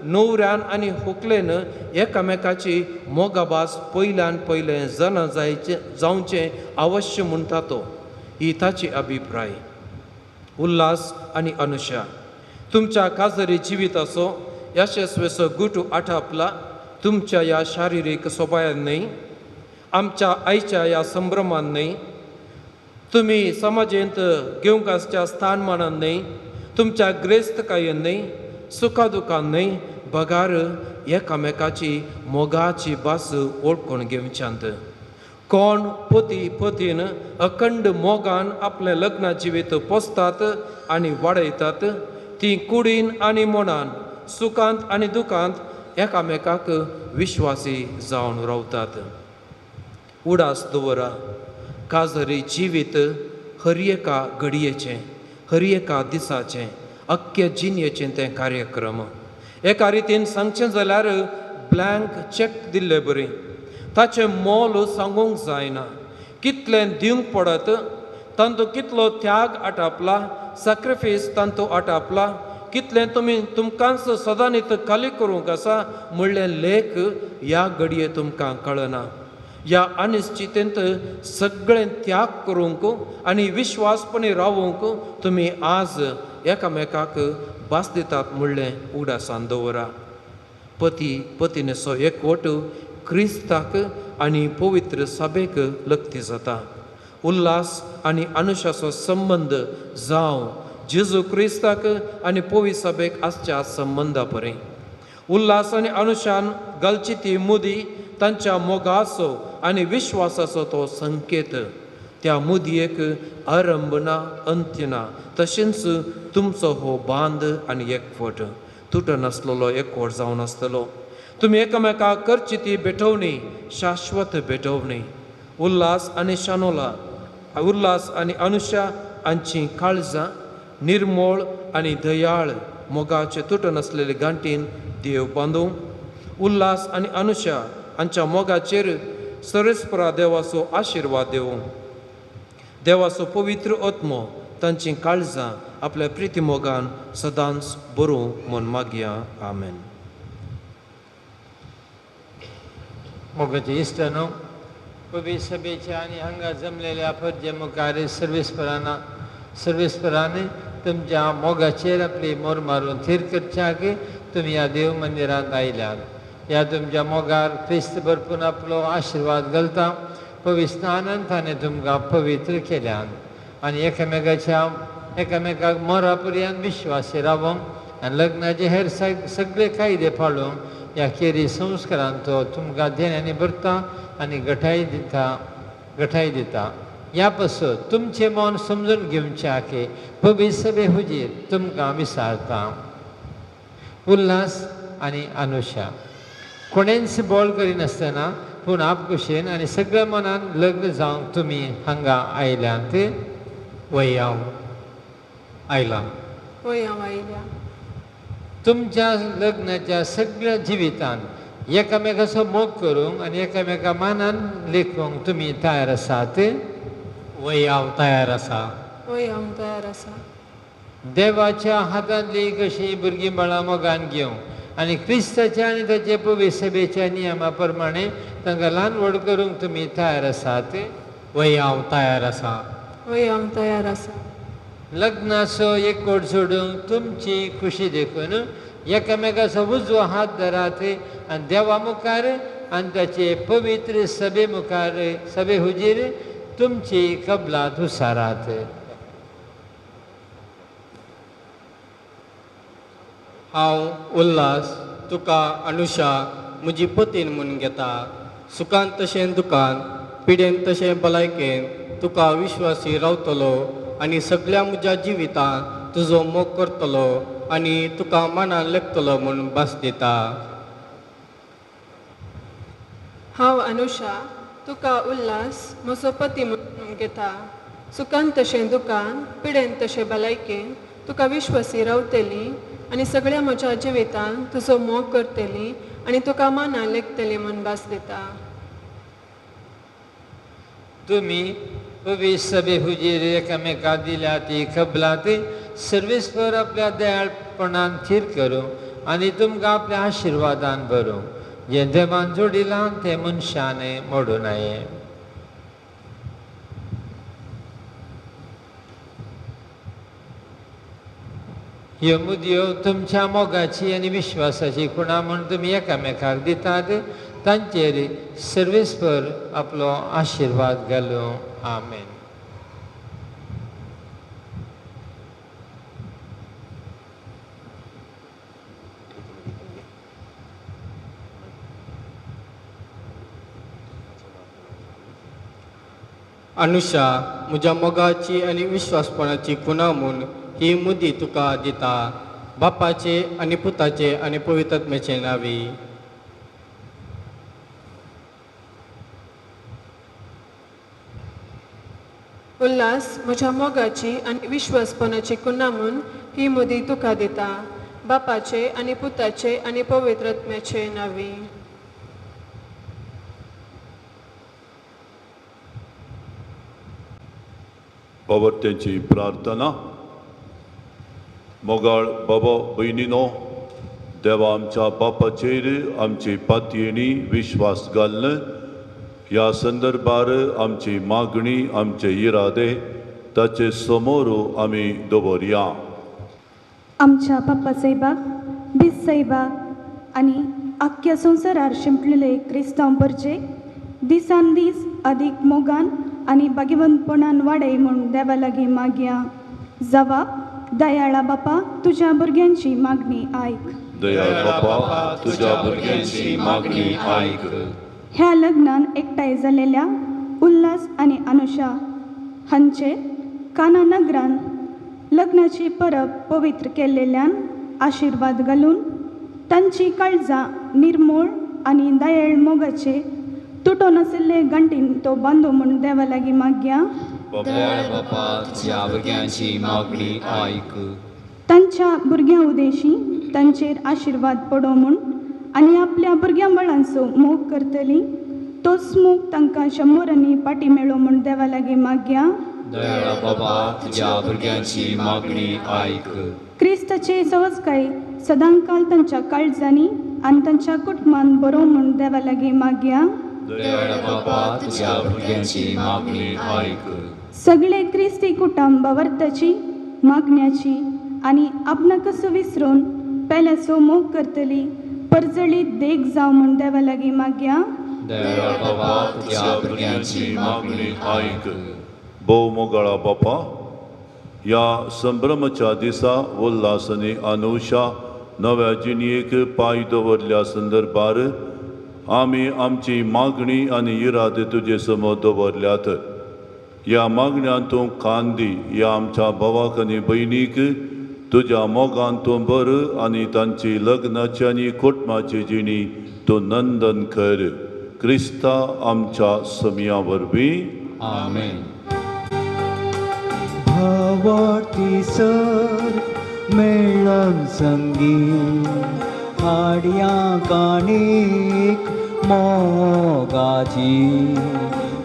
न्हवऱ्यान आनी व्हंकलेन एकामेकाची मोगाभास पयल्यान पयलें जावचें आवश्य म्हणटा तो. ही ताची अभिप्राय. उल्हास आनी अनुषा, तुमच्या काजरी जिविताचो यशस्वीचो गुटू आटापला तुमच्या ह्या शारिरीक सोबायान न्हय, आमच्या आयच्या ह्या संभ्रमान न्हय, तुमी समाजेंत घेवंक आसच्या स्थानमानान न्हय, तुमच्या ग्रेस्तकायेन न्हय, सुखादुखान न्हय, बगार एकामेकाची मोगाची भास ओळखून घेवच्यांत. कोण पती पतीन अखंड मोगान आपलें लग्ना जिवीत पोसतात आनी वाडयतात, ती कुडीन आनी मनान सुखांत आनी दुखांत एकामेकाक विश्वासी जावन रावतात. उडास दवरा, काजरी जिवीत हर एका घडयेचें, हर एका दिसाचें, अख्खे जिणेचें तें कार्यक्रम. एका रितीन सांगचें जाल्यार ब्लँक चॅक दिल्लें बरें. ताचें मोल सांगूंक जायना. कितलें दिवंक पडत, तांतू कितलो त्याग आटापला, सॅक्रिफीस तांतू आटापला, कितलें तुमी तुमकांच सदांच खाली करूंक आसा म्हणलें लेख ह्या घडये तुमकां कळना. ह्या अनिश्चितेंत सगळें त्याग करूंक आनी विश्वासपणी रावूंक तुमी आज एकामेकाक भास दितात म्हणलें उडासान दवरा. पती पत्नीचो एकवट क्रिस्ताक आनी पवित्र सभेक लक्ती जाता. उल्हास आनी अनुशाचो संबंध जावं जेजू क्रिस्ताक आनी पवित्र सभेक आसच्या संबंदा परें. उल्हास आनी अनुशान घालची ती मुदी तांच्या मोगाचो आनी विश्वासाचो तो संकेत. त्या मुदयेक आरंभ ना, अंत्य ना. तशेंच तुमचो हो बांद आनी एकवट तुटनासलेलो एकवट जावन आसतलो. तुमी एकामेकाक करची ती भेटवणी शाश्वत भेटवणी. उल्हास आनी शानोला, उल्हास आनी अनुषा हांची काळजां निर्मळ आनी दयाळ मोगाचे तुटनासलेले गांठीन देव बांदूं. उल्हास आनी अनुषा हांच्या मोगाचेर सरस्परा देवाचो आशिर्वाद दिवं. देवाचो पवित्र आत्मो तांची काळजां आपल्या प्रिती मोगान सदांच बरोवं म्हूण मागया. आमेन. मोगाचे इश्टानो, पवित्र सभेच्या आनी हांगा जमलेल्या फर्जे मुखार सर्वेस्परान तुमच्या मोगाचेर आपली मोर मारून थीर करच्याक तुमी ह्या देव मंदिरांत आयल्यात. ह्या तुमच्या मोगार क्रिस्त भरपूर आपलो आशिर्वाद घालता. पवित्र स्नानान ताणें तुमकां पवित्र केल्यात आनी एकामेकाक मोरा पर्यंत विश्वासी रावंक आनी लग्नाचे हेर सगळे कायदे पाळूंक ह्या केरी संस्कारान तो तुमकां देण्यानी भरता आनी घटाय दिता. ह्या पासून तुमचें मन समजून घेवच्याक पवित्र सभे हुजीर तुमकां विसारता. उल्हास आनी अनुषा कोणेंच बोल करिनासतना पूण आपकुशेन आनी सगळ्या मनान लग्न जावंक तुमी हांगा आयल्यात. वय हांव आयला. तुमच्या लग्नाच्या सगळ्या जिवितान एकामेकाचो मोग करूंक आनी एकामेका मानान लेखूंक तुमी तयार आसात. वय हांव तयार आसा. देवाच्या हातांतली कशी भुरगीं बाळां मोगान घेवंक आनी क्रिस्ताच्या आनी ताचे पवित्र सभेच्या नियमा प्रमाणे तांकां ल्हान व्हड करूंक तुमी तयार आसात. वय हांव तयार आसा. लग्नाचो एकवट सोडूंक तुमची खुशी देखून एकामेकाचा उजवा हात धरात आणि देवा मुखार आणि त्याचे पवित्र सभे मुखार सभे हुजीर तुमची कबलात हुसारात. हांव उल्हास तुका अनुषा म्हजी पतीन म्हूण घेता. सुखान तशें दुखान, पिडेन तशें भलायकेन तुका विश्वासी रावतलो आनी सगळ्या म्हज्या जिवितांत तुजो मोग करतलो आनी तुका मनान लेखतलो म्हूण भास दिता. हांव अनुषा तुका उल्हास म्हजो पती म्हणून घेता. सुखान तशें दुखान, पिडेन तशें भलायकेन तुका विश्वासी रावतली आनी सगळ्या म्हज्या जिवितांत तुजो मोग करतली आनी तुका मनां लेखतली म्हूण भास दिता. तुम्ही पवित्र सभे हुजीर एकामेका दिल्या ती कबलात सर्वेस्वर आपल्या दयाळपणान थीर करूं आनी तुमकां आपल्या आशिर्वादान भरूं. जे देवान जोडिलां ते मनशाने मोडूं नये. ह्यो मुदयो तुमच्या मोगाची आनी विश्वासाची खुणा म्हूण तुमी एकामेकाक दितात. तांचेर सर्वेस्वर आपलो आशिर्वाद घालूं. आमेन. अनुषा म्हज्या मोगाची आनी विश्वासपणाची खुणा म्हूण ही मुदी तुका दिता. बापाचे आनी पुताचे आनी पवित्रात्म्याचे नांवी. उल्हास म्हज्या मोगाची आनी विश्वासपणाची खुणा म्हूण ही मुदी तुका दिता. बापाचे आनी पुताचे आनी पवित्रात्म्याचे नांवी. पवर्त्यांची प्रार्थना. मोगाळ बाबा भयणीनो, देवा आमच्या बापाचेर आमची पातयेणी विश्वास घालन ह्या संदर्भार आमची मागणी आमचे इरादे ताचे समोर आमी दवरया. आमच्या बाप्पा साहेबाक बीस साहेबाक आनी आख्ख्या संवसारार शिंपलेले क्रिस्तांव परचे दिसान दीस अदीक मोगान आनी भाग्यवंतपणान वाडय म्हूण देवा लागीं मागया. जबाब. दयाळा बापा, तुज्या भुरग्यांची मागणी आयक. दयाळ बापा, तुज्या भुरग्यांची मागणी आयक. ह्या लग्नान एकठांय जालेल्या उल्हास आनी अनुषा हांचे काना नगरान लग्नाची परब पवित्र केल्लेल्यान आशिर्वाद घालून तांची काळजां निर्मळ आनी दयाळ मोगाचे तुटो नाशिल्ले गंटीन तो बांदू म्हूण देवा लागीं मागया. तांच्या भुरग्यां उदेशी तांचेर आशिर्वाद पडो म्हूण आनी आपल्या भुरग्यां बळांचो मोग करतली. तोच मोग तांकां शंबरांनी पाटी मेळो म्हूण देवा लागीं मागया. क्रिस्ताचे सवस्काय सदांकाल तांच्या काळजांनी आनी तांच्या कुटुंबान बरो म्हूण देवा लागीं मागया. सगळे क्रिस्ती कुटुंब वावरताची मागण्याची आनी आपणाक कसो विसरून पेल्याचो मोग करतली परजळीत देख जावं म्हूण देवा लागीं मागया. भोव मोगाळा बापा, ह्या संभ्रमाच्या दिसा उल्हास आनी अनुषा नव्या जिणयेक पांय दवरल्या संदर्भार आमी आमची मागणी आनी इरादे तुजे समोर दवरल्यात. ह्या मागण्यांत तूं कान दी. ह्या आमच्या भावाक आनी भयणीक तुज्या मोगान तूं बर आनी तांची लग्नाची आनी कुटुंबाची जिणी तूं नंदन कर. क्रिस्ता आमच्या समिया वरवीं. आमेन. भावार्थी सर मेळन संगी हाडया काणीक मोगाची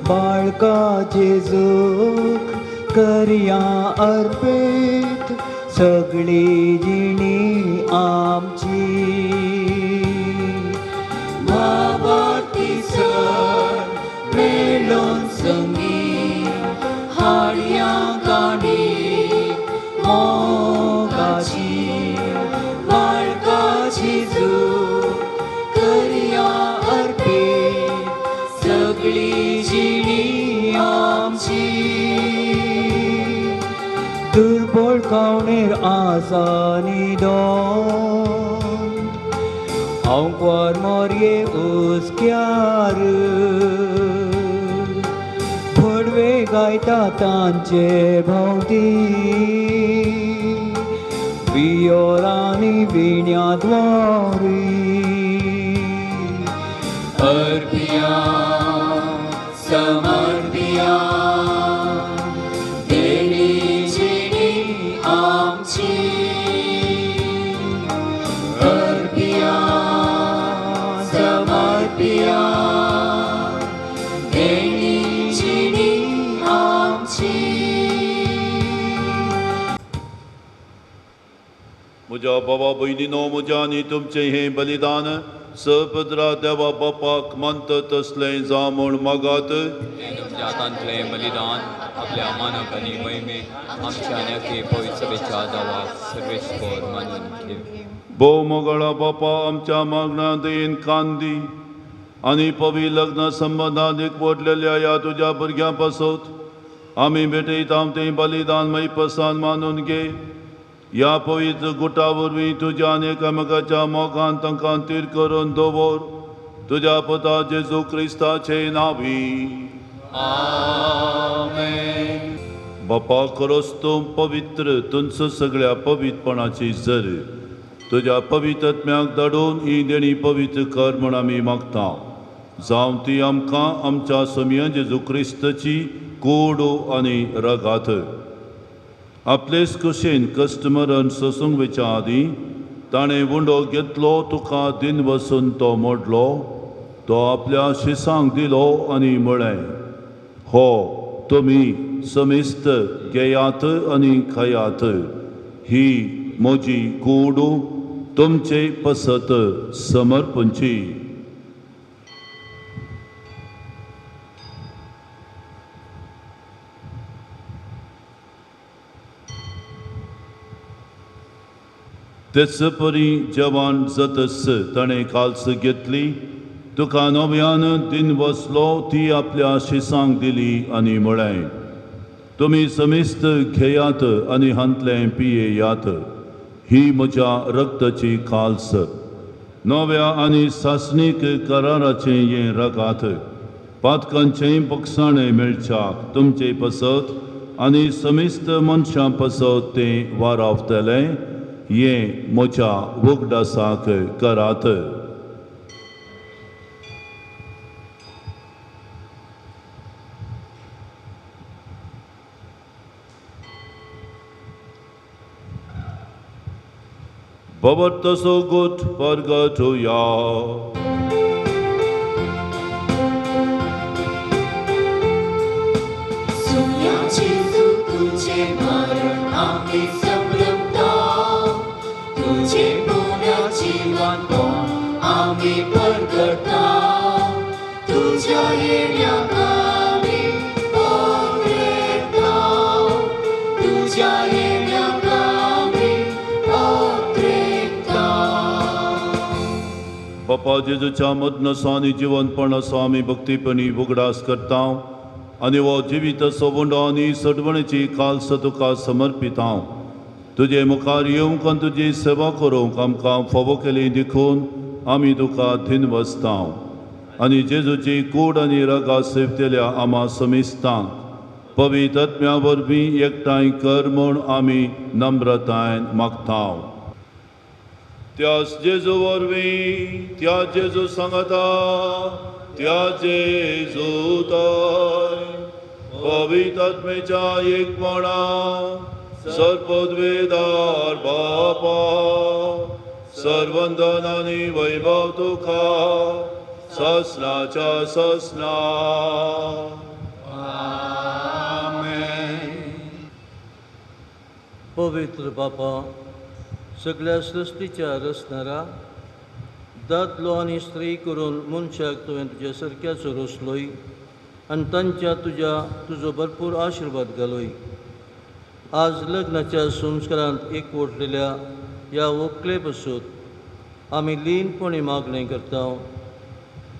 बाळका जेजूक करया अर्पीत सगळी जिणी आमची. भावार्थी सर मेळन संगी हाडया काणीक मोगाची बाळका volcauner asanidon Anquar morie uschiar Pudve gaita tanche bhavti Violani vinyadvari Arpiya samarpiya म्हज्या बाबा भयणीनो म्हज्या आनी तुमचें हें बलिदान सपदरा देवा बापाक मानत तसलें जा म्हूण मागात. तुमच्या हातांतलें बलिदान आपल्या मानक आनी महिमे आमच्या नेके पवित्र सभेच्या दावाक सर्वेस्पर मानून घेव. भोव मोगळा बापा आमच्या मागणा देन कांदी आनी पवी लग्न संबंदांत एकवटलेल्या ह्या तुज्या भुरग्यां पासत आमी भेटयता तें बलिदान मैपसान मानून घे. ह्या पवित्र गुटा वरवीं तुज्या आनी एकामेकाच्या मोगान तांकां तीर करून दवर. तुज्या पुता जेजू क्रिस्ताचे नांवी आमेन. बापा खरोच तूं पवित्र तुमच सगळ्या पवित्रपणाची जर तुज्या पवित्रत्म्याक धाडून ही देणी पवित्र कर म्हूण आमी मागता. जावं ती आमकां आमच्या समिया जेजू क्रिस्ताची कूड आनी रगात आपलेच कुशेन कस्टमरान सोसूंक वयच्या आदीं ताणें उंडो घेतलो तुका दिन वसून तो मोडलो. तो आपल्या शिसांक दिलो आनी म्हळें हो तुमी समिस्त घेयात आनी खायात. ही म्हजी कूड तुमचे पसत समर्पणची. तेच परी जवान जातस ताणें काल्स घेतली. तुका नव्यान दिन वसलो ती आपल्या शिसांक दिली आनी म्हळें तुमी समिस्त घेयात आनी हांतलें पियेयात. ही म्हज्या रक्ताची काल्स नव्या आनी सासणीक कराराचें हें रगात. पातकांचें पक्षाणें मेळच्याक तुमचे पसत आनी समिस्त मनशां पसत तें वारावतलें. हें म्हज्या वगडासाक करात. Babartaso gut pargatuya. सुन्याचे तुझे मरण आम्ही संभ्रमता तुझे पुण्याची वाटण आम्ही परगटा तुझ्या येण्या कामी ओरेता तुझ्या येण्या कामी ओरेता. बापा जेजूच्या मदनसां आनी जिवंतपणाचो आमी भक्तीपणी उगडास करता आनी हो जिवीत सोबुंडो आनी सडवणेची काल्स तुका समर्पिता. तुजे मुखार येवंक आनी तुजी सेवा करूंक आमकां फोव केली देखून आमी तुका दिनवसता. आनी जेजूची कूड आनी रगा सेवतेल्या आमा समिस्तांक पवित्र आत्म्या वरवीं एकठांय कर म्हूण आमी नम्रतायेन मागता. त्याच जेजू वरवीं त्या जेजू सांगता त्या जेजूताय पवित्र आत्मेच्या एकपणा सर्वोद्वेदार बापा सर्वंदन आनी वैभव तुका ससनाच्या ससना. पवित्र बापा सगळ्या सृश्टीच्या रचणारा दादलो आनी स्त्री करून मनशाक तुवें तुज्या सारक्याचो रचलोय आनी तांच्या तुजो भरपूर आशिर्वाद घालोय. आज लग्नाच्या संस्कारांत एकवटलेल्या ह्या व्हंकले पासून आमी लीनपणी मागणें करता.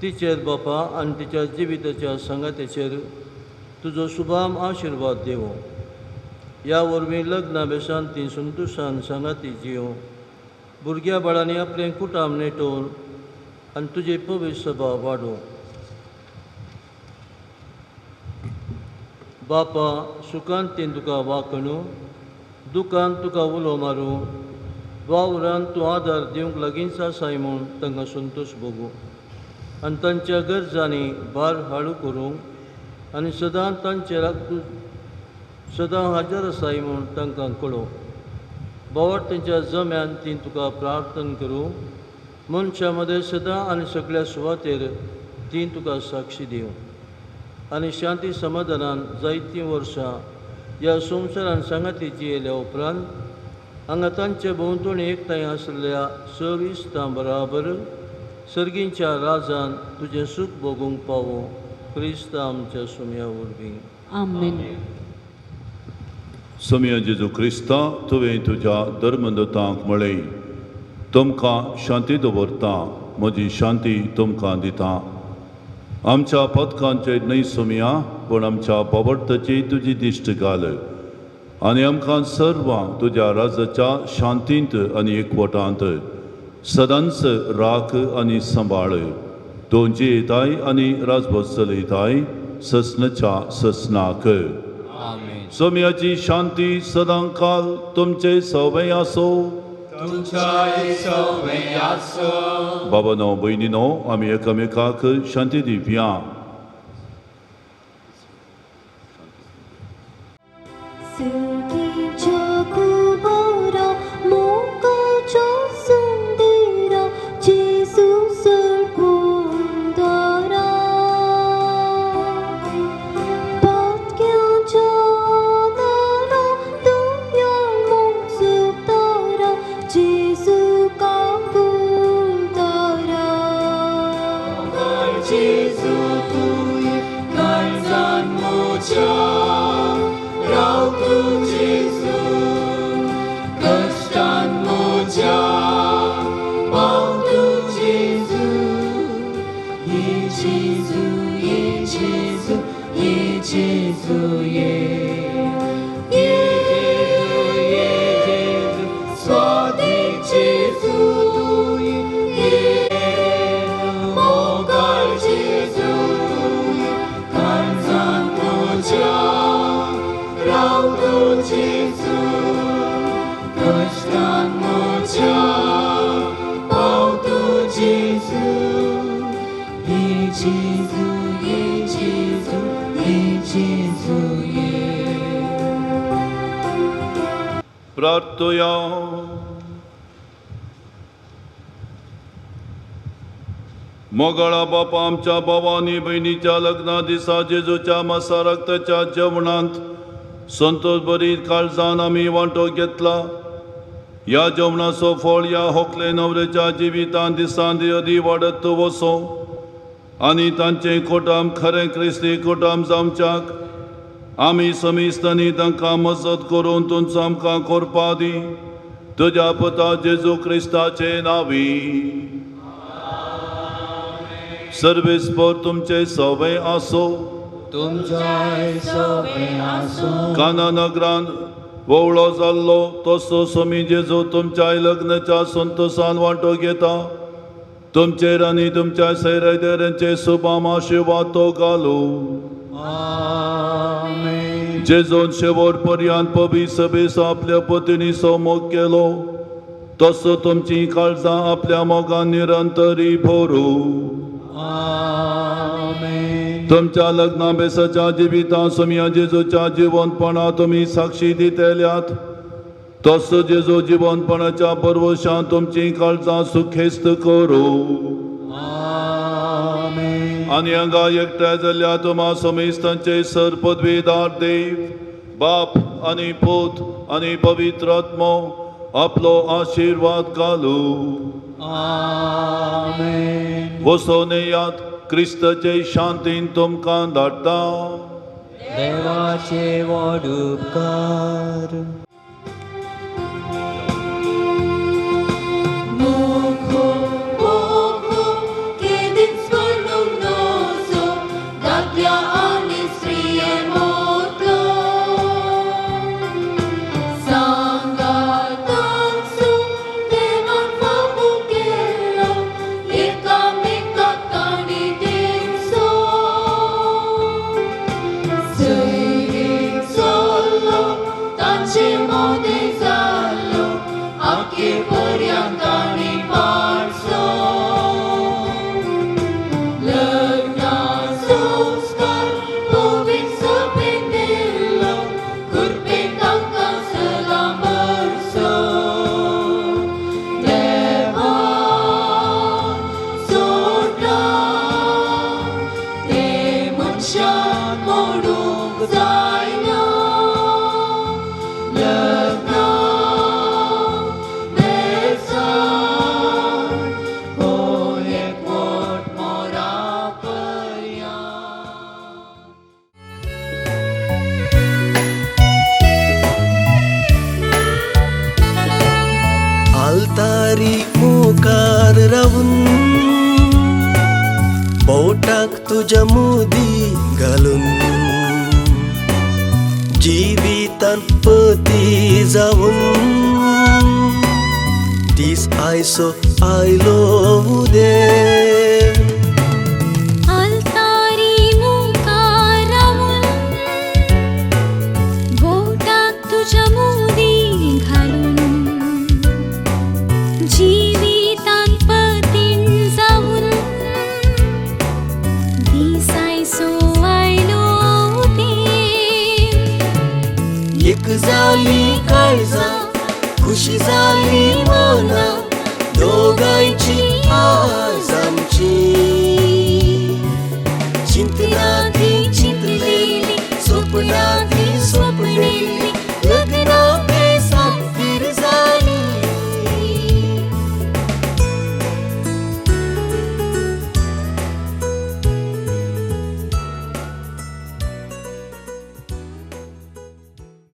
तिचेर बापा आनी तिच्या जिविताच्या संगातेचेर तुजो शुभाम आशिर्वाद देवो. ह्या वरवीं लग्ना बेशांती संतोशान सांगाती जियो भुरग्या बाळांनी आपलें कुटाम नेटोवन आनी तुजे पवित्र सभा वाडो. बापा सुखांतीन तुका वाकणू दुखांत तुका उलो मारूं वावरांत तूं आदार दिवंक लागींच आसाय म्हूण तांकां संतोश भोगूं आनी तांच्या गरजांनी भार हाळू करूंक आनी सदां तांचेर सदां हाजर आसाय म्हूण तांकां कळो. बोवाट तेंच्या जम्यान ती तुका प्रार्थना करूं मनशा मदें सदां आनी सगळ्या सुवातेर ती तुका साक्षी दिवं आनी शांती समाधानान जायतीं वर्सां ह्या संवसारान सांगातीची येयल्या उपरांत हांगा तांचे भोंवतणी एकठांय आसलेल्या सविस्तां बराबर सर्गींच्या राजान तुजें सूख भोगूंक पावो क्रिस्त आमच्या सुमया वरवीं. आमेन. समया जेजू क्रिस्ता तुवें तुज्या धर्मदूतांक म्हळें तुमकां शांती दवरता म्हजी शांती तुमकां दिता. आमच्या पथकांचे न्हय सुमया पूण आमच्या बाबडताची तुजी दिश्ट घाल आनी आमकां सर्वांक तुज्या राजाच्या शांतींत आनी एकवटांत सदांच राख आनी सांबाळ. तूं जियेताय आनी राजभोज चलयताय ससनाच्या ससनाक. सोम्याची शांती सदां काल तुमचे सवय आसो. बाबानो भयणीनो आमी एकामेकाक शांती दिवया. प्रार्थया. मोगाळा बापा आमच्या भावांनी भयणीच्या लग्ना दिसा जेजूच्या मासा रक्ताच्या जेवणांत संतोष बरी काळजान आमी वांटो घेतला. ह्या जेवणाचो फळ ह्या होकले नवऱ्याच्या जिवितांत दिसान अदी वाडत वचो आनी तांचे कोटाम खरें क्रिस्ती कोटाम जावच्याक आमी समिस्तांनी तांकां मजत करून तुमचो आमकां कोरपा दी. तुज्या पुता जेजू क्रिस्ताचे नांवी. सर्वेस्पर तुमचे सवय आसो. काना नगरान वोवळो जाल्लो तसो समी जेजू तुमच्या लग्नाच्या संतोषान वांटो घेता. तुमचेर आनी तुमच्या सैरायदेरांचे सुभाम आशिर्वाद तो घालू. जेजून शेवट पर्यंत पवी सभेस आपल्या पत्नी मोग केलो तसो तुमची काळजां आपल्या मोगान निरंतरी भरू. तुमच्या लग्नाभेसाच्या जिवितां समया जेजूच्या जिवंतपणा तुमी साक्षी दितेल्यात तसो जेजू जिवंतपणाच्या परवशान तुमची काळजां सुखेस्त करू. आनी हांगा एकठांय जाल्ल्या तुम्हा समेस्तांचे सर पदवीदार देव बाप आनी पूत आनी पवित्र आत्मो आपलो आशिर्वाद घालू. वसोन येयात क्रिस्ताचे शांतीन तुमकां धाडटा. देवाचे व्हड उपकार. तुझ्या मुदी घालून जिवितान पती जाऊन तीस आयसो आयलो दे आलतारी मुखार रावून बोटात तुझ्या मुदी घालून जिवितान पतीन जाऊन दिसायसो आयलो दे एक जाली काळजा खुशी जाली मना दोघांची आज